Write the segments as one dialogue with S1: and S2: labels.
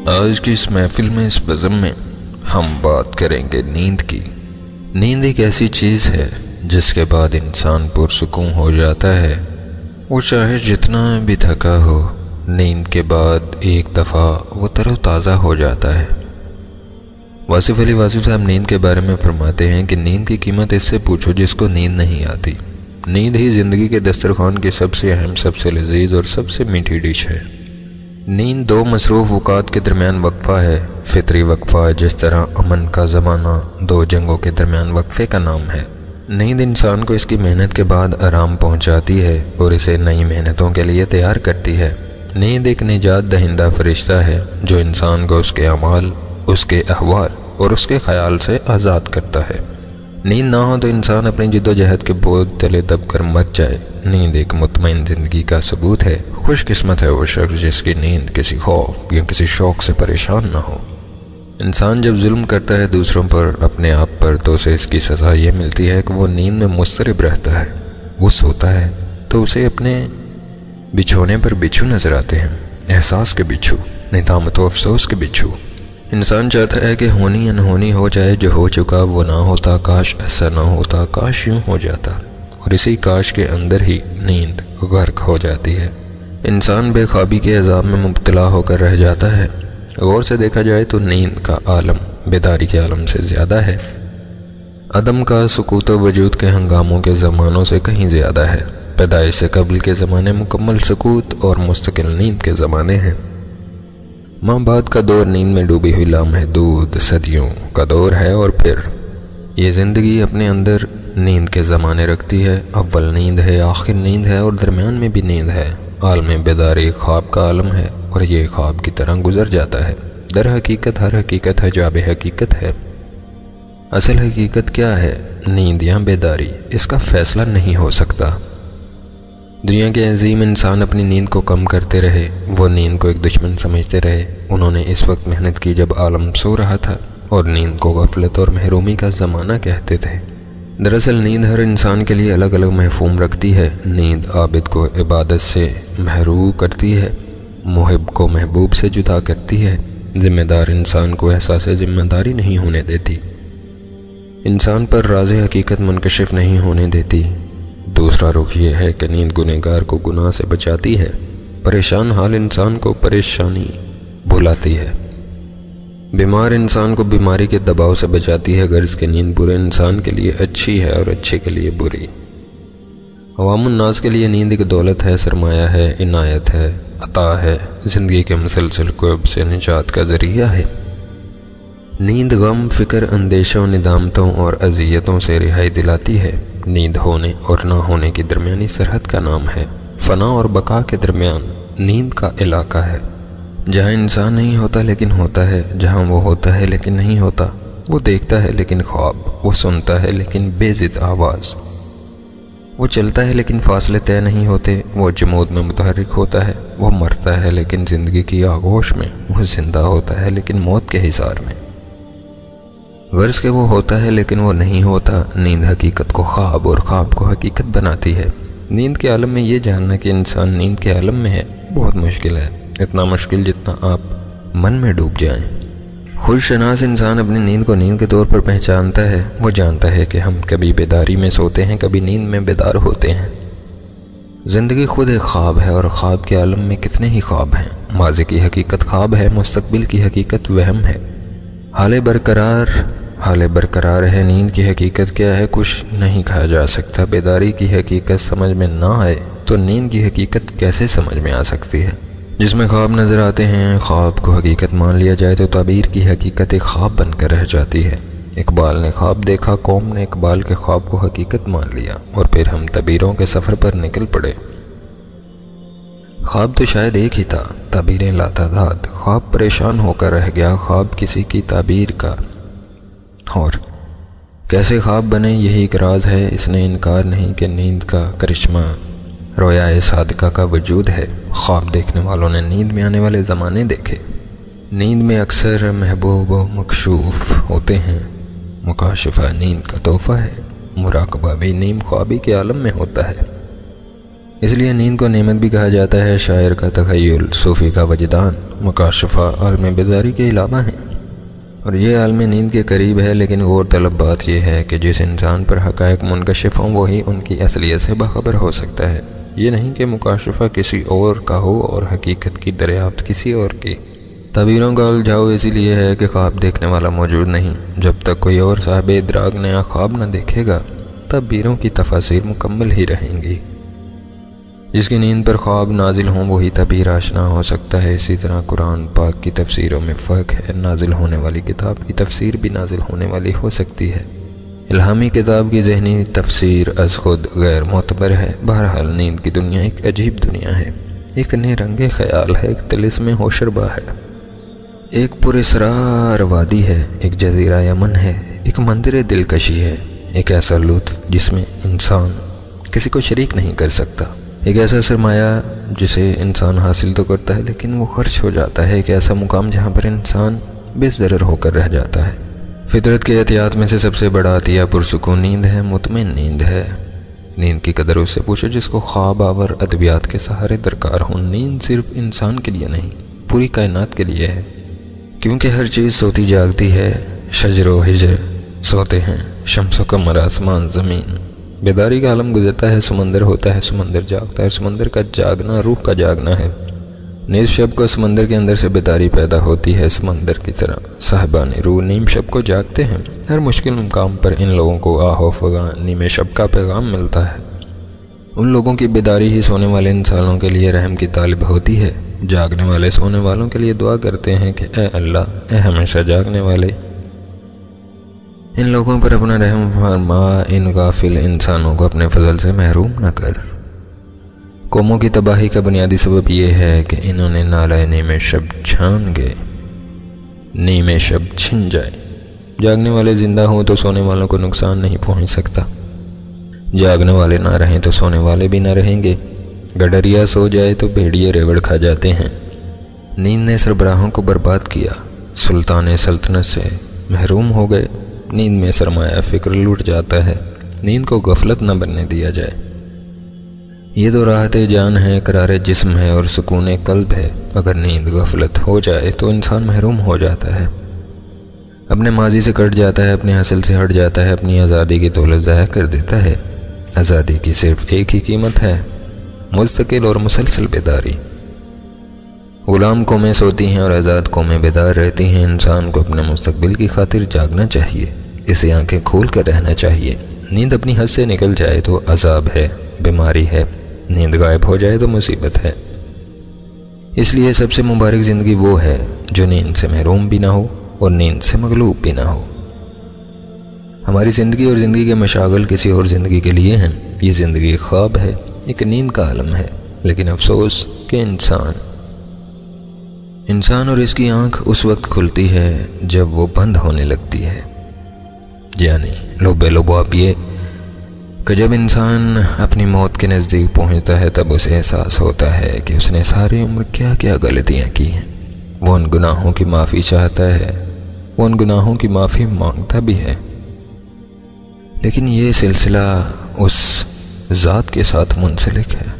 S1: آج کی اس محفل میں اس بزم میں ہم بات کریں گے نیند کی۔ نیند ایک ایسی چیز ہے جس کے بعد انسان پرسکون ہو جاتا ہے، وہ چاہے جتنا بھی تھکا ہو، نیند کے بعد ایک دفعہ وہ تر و تازہ ہو جاتا ہے۔ واصف علی واصف صاحب نیند کے بارے میں فرماتے ہیں کہ نیند کی قیمت اس سے پوچھو جس کو نیند نہیں آتی۔ نیند ہی زندگی کے دسترخوان کی سب سے اہم، سب سے لذیذ اور سب سے میٹھی ڈش ہے۔ نیند دو مصروف اوقات کے درمیان وقفہ ہے، فطری وقفہ، جس طرح امن کا زمانہ دو جنگوں کے درمیان وقفے کا نام ہے۔ نیند انسان کو اس کی محنت کے بعد آرام پہنچاتی ہے اور اسے نئی محنتوں کے لیے تیار کرتی ہے۔ نیند ایک نجات دہندہ فرشتہ ہے جو انسان کو اس کے اعمال، اس کے احوال اور اس کے خیال سے آزاد کرتا ہے۔ نیند نہ ہو تو انسان اپنی جد و جہد کے بوجھ تلے دب کر مر جائے۔ نیند ایک مطمئن زندگی کا ثبوت ہے۔ خوش قسمت ہے وہ شخص جس کی نیند کسی خوف یا کسی شوق سے پریشان نہ ہو۔ انسان جب ظلم کرتا ہے دوسروں پر، اپنے آپ پر، تو اسے اس کی سزا یہ ملتی ہے کہ وہ نیند میں مضطرب رہتا ہے۔ وہ سوتا ہے تو اسے اپنے بچھونے پر بچھو نظر آتے ہیں، احساس کے بچھو، ندامت و افسوس کے بچھو۔ انسان چاہتا ہے کہ ہونی انہونی ہو جائے، جو ہو چکا وہ نہ ہوتا، کاش ایسا نہ ہوتا، کاش یوں ہو جاتا، اور اسی کاش کے اندر ہی نیند غرق ہو جاتی ہے۔ انسان بے خوابی کے عذاب میں مبتلا ہو کر رہ جاتا ہے۔ غور سے دیکھا جائے تو نیند کا عالم بیداری کے عالم سے زیادہ ہے۔ عدم کا سکوت و وجود کے ہنگاموں کے زمانوں سے کہیں زیادہ ہے۔ پیدائش سے قبل کے زمانے مکمل سکوت اور مستقل نیند کے زمانے ہیں۔ ماں بعد کا دور نیند میں ڈوبی ہوئی لامحدود صدیوں کا دور ہے، اور پھر یہ زندگی اپنے اندر نیند کے زمانے رکھتی ہے۔ اول نیند ہے، آخر نیند ہے، اور درمیان میں بھی نیند ہے۔ عالم بیداری خواب کا عالم ہے، اور یہ خواب کی طرح گزر جاتا ہے۔ در حقیقت ہر حقیقت حجاب حقیقت ہے۔ اصل حقیقت کیا ہے، نیند یا بیداری، اس کا فیصلہ نہیں ہو سکتا۔ دنیا کے عظیم انسان اپنی نیند کو کم کرتے رہے، وہ نیند کو ایک دشمن سمجھتے رہے۔ انہوں نے اس وقت محنت کی جب عالم سو رہا تھا، اور نیند کو غفلت اور محرومی کا زمانہ کہتے تھے۔ دراصل نیند ہر انسان کے لیے الگ الگ مفہوم رکھتی ہے۔ نیند عابد کو عبادت سے محروم کرتی ہے، محب کو محبوب سے جدا کرتی ہے، ذمہ دار انسان کو احساس ذمہ داری نہیں ہونے دیتی، انسان پر راز حقیقت منکشف نہیں ہونے دیتی۔ دوسرا رخ یہ ہے کہ نیند گنہگار کو گناہ سے بچاتی ہے، پریشان حال انسان کو پریشانی بھلاتی ہے، بیمار انسان کو بیماری کے دباؤ سے بچاتی ہے، غرض کہ نیند برے انسان کے لیے اچھی ہے اور اچھے کے لیے بری۔ عوام الناس کے لیے نیند ایک دولت ہے، سرمایہ ہے، عنایت ہے، عطا ہے، زندگی کے مسلسل کوب سے نجات کا ذریعہ ہے۔ نیند غم، فکر، اندیشوں، ندامتوں اور اذیتوں سے رہائی دلاتی ہے۔ نیند ہونے اور نہ ہونے کی درمیانی سرحد کا نام ہے۔ فنا اور بقا کے درمیان نیند کا علاقہ ہے، جہاں انسان نہیں ہوتا لیکن ہوتا ہے، جہاں وہ ہوتا ہے لیکن نہیں ہوتا، وہ دیکھتا ہے لیکن خواب، وہ سنتا ہے لیکن بے ضد آواز، وہ چلتا ہے لیکن فاصلے طے نہیں ہوتے، وہ جمود میں متحرک ہوتا ہے، وہ مرتا ہے لیکن زندگی کی آغوش میں، وہ زندہ ہوتا ہے لیکن موت کے حصار میں۔ غرض کہ وہ ہوتا ہے لیکن وہ نہیں ہوتا۔ نیند حقیقت کو خواب اور خواب کو حقیقت بناتی ہے۔ نیند کے عالم میں یہ جاننا کہ انسان نیند کے عالم میں ہے بہت مشکل ہے، اتنا مشکل جتنا آپ من میں ڈوب جائیں۔ خود شناس انسان اپنی نیند کو نیند کے طور پر پہچانتا ہے۔ وہ جانتا ہے کہ ہم کبھی بیداری میں سوتے ہیں، کبھی نیند میں بیدار ہوتے ہیں۔ زندگی خود ایک خواب ہے، اور خواب کے عالم میں کتنے ہی خواب ہیں۔ ماضی کی حقیقت خواب ہے، مستقبل کی حقیقت وہم ہے۔ حال برقرار ہے۔ نیند کی حقیقت کیا ہے، کچھ نہیں کہا جا سکتا۔ بیداری کی حقیقت سمجھ میں نہ آئے تو نیند کی حقیقت کیسے سمجھ میں آ سکتی ہے؟ جس میں خواب نظر آتے ہیں، خواب کو حقیقت مان لیا جائے تو تعبیر کی حقیقت ایک خواب بن کر رہ جاتی ہے۔ اقبال نے خواب دیکھا، قوم نے اقبال کے خواب کو حقیقت مان لیا، اور پھر ہم تعبیروں کے سفر پر نکل پڑے۔ خواب تو شاید ایک ہی تھا، تعبیریں لاتعداد۔ خواب پریشان ہو کر رہ گیا، خواب کسی کی تعبیر کا، اور کیسے خواب بنے یہی ایک راز ہے۔ اس نے انکار نہیں کہ نیند کا کرشمہ رویائے صادقہ کا وجود ہے۔ خواب دیکھنے والوں نے نیند میں آنے والے زمانے دیکھے۔ نیند میں اکثر محبوب و مکشوف ہوتے ہیں۔ مکاشفہ نیند کا تحفہ ہے۔ مراقبہ بھی نیم خوابی کے عالم میں ہوتا ہے۔ اس لیے نیند کو نعمت بھی کہا جاتا ہے۔ شاعر کا تخیل، صوفی کا وجدان، مکاشفہ عالم بیداری کے علاوہ ہیں، اور یہ عالم نیند کے قریب ہے۔ لیکن غور طلب بات یہ ہے کہ جس انسان پر حقائق منکشف ہوں وہی ان کی اصلیت سے باخبر ہو سکتا ہے، یہ نہیں کہ مکاشفہ کسی اور کا ہو اور حقیقت کی دریافت کسی اور کی۔ تعبیروں کا الجھاؤ اسی لیے ہے کہ خواب دیکھنے والا موجود نہیں۔ جب تک کوئی اور صاحب ادراک نیا خواب نہ دیکھے گا تعبیروں کی تفاسیر مکمل ہی رہیں گی۔ جس کی نیند پر خواب نازل ہوں وہی تعبیر آشنا ہو سکتا ہے۔ اسی طرح قرآن پاک کی تفسیروں میں فرق ہے۔ نازل ہونے والی کتاب کی تفسیر بھی نازل ہونے والی ہو سکتی ہے۔ الہامی کتاب کی ذہنی تفسیر از خود غیر معتبر ہے۔ بہرحال نیند کی دنیا ایک عجیب دنیا ہے، ایک نرنگ خیال ہے، ایک طلسم ہوشربا ہے، ایک پراسرار وادی ہے، ایک جزیرہ یمن ہے، ایک مندر دلکشی ہے، ایک ایسا لطف جس میں انسان کسی کو شریک نہیں کر سکتا، ایک ایسا سرمایہ جسے انسان حاصل تو کرتا ہے لیکن وہ خرچ ہو جاتا ہے، ایک ایسا مقام جہاں پر انسان بے ضرر ہو کر رہ جاتا ہے۔ فطرت کے احتیاط میں سے سب سے بڑا عطیہ پرسکون نیند ہے، مطمئن نیند ہے۔ نیند کی قدر اس سے پوچھو جس کو خواب آور ادویات کے سہارے درکار ہوں۔ نیند صرف انسان کے لیے نہیں، پوری کائنات کے لیے ہے، کیونکہ ہر چیز سوتی جاگتی ہے۔ شجر و حجر سوتے ہیں، شمس و قمر آسمان زمین۔ بیداری کا عالم گزرتا ہے، سمندر ہوتا ہے، سمندر جاگتا ہے، سمندر کا جاگنا روح کا جاگنا ہے۔ نیز شب کو سمندر کے اندر سے بیداری پیدا ہوتی ہے، سمندر کی طرح صاحبان روح نیم شب کو جاگتے ہیں۔ ہر مشکل مقام پر ان لوگوں کو آہ و فغاں نیم شب کا پیغام ملتا ہے۔ ان لوگوں کی بیداری ہی سونے والے انسانوں کے لیے رحم کی طالب ہوتی ہے۔ جاگنے والے سونے والوں کے لیے دعا کرتے ہیں کہ اے اللہ، اے ہمیشہ جاگنے والے، ان لوگوں پر اپنا رحم فرما، ان غافل انسانوں کو اپنے فضل سے محروم نہ کر۔ قوموں کی تباہی کا بنیادی سبب یہ ہے کہ انہوں نے نالہ نیم شب چھان گئے، نیم شب چھن جائے۔ جاگنے والے زندہ ہوں تو سونے والوں کو نقصان نہیں پہنچ سکتا، جاگنے والے نہ رہیں تو سونے والے بھی نہ رہیں گے۔ گڈریا سو جائے تو بھیڑیے ریوڑ کھا جاتے ہیں۔ نیند نے سربراہوں کو برباد کیا، سلطان سلطنت سے محروم ہو گئے۔ نیند میں سرمایہ فکر لوٹ جاتا ہے۔ نیند کو غفلت نہ بننے دیا جائے۔ یہ تو راحت جان ہے، قرار جسم ہے اور سکون قلب ہے۔ اگر نیند غفلت ہو جائے تو انسان محروم ہو جاتا ہے، اپنے ماضی سے کٹ جاتا ہے، اپنے اصل سے ہٹ جاتا ہے، اپنی آزادی کی دولت ضائع کر دیتا ہے۔ آزادی کی صرف ایک ہی قیمت ہے، مستقل اور مسلسل بیداری۔ غلام قومیں سوتی ہیں اور آزاد قومیں بیدار رہتی ہیں۔ انسان کو اپنے مستقبل کی خاطر جاگنا چاہیے، اسے آنکھیں کھول کر رہنا چاہیے۔ نیند اپنی حد سے نکل جائے تو عذاب ہے، بیماری ہے، نیند غائب ہو جائے تو مصیبت ہے۔ اس لیے سب سے مبارک زندگی وہ ہے جو نیند سے محروم بھی نہ ہو اور نیند سے مغلوب بھی نہ ہو۔ ہماری زندگی اور زندگی کے مشاغل کسی اور زندگی کے لیے ہیں۔ یہ زندگی ایک خواب ہے، ایک نیند کا عالم ہے، لیکن افسوس کہ انسان اور اس کی آنکھ اس وقت کھلتی ہے جب وہ بند ہونے لگتی ہے۔ یعنی لبے لباب یہ کہ جب انسان اپنی موت کے نزدیک پہنچتا ہے تب اسے احساس ہوتا ہے کہ اس نے ساری عمر کیا کیا غلطیاں کی ہیں۔ وہ ان گناہوں کی معافی چاہتا ہے، وہ ان گناہوں کی معافی مانگتا بھی ہے، لیکن یہ سلسلہ اس ذات کے ساتھ منسلک ہے۔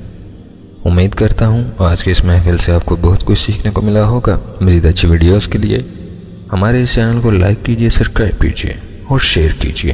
S1: امید کرتا ہوں آج کے اس محفل سے آپ کو بہت کچھ سیکھنے کو ملا ہوگا۔ مزید اچھی ویڈیوز کے لیے ہمارے اس چینل کو لائک کیجیے، سبسکرائب کیجیے اور شیئر کیجیے۔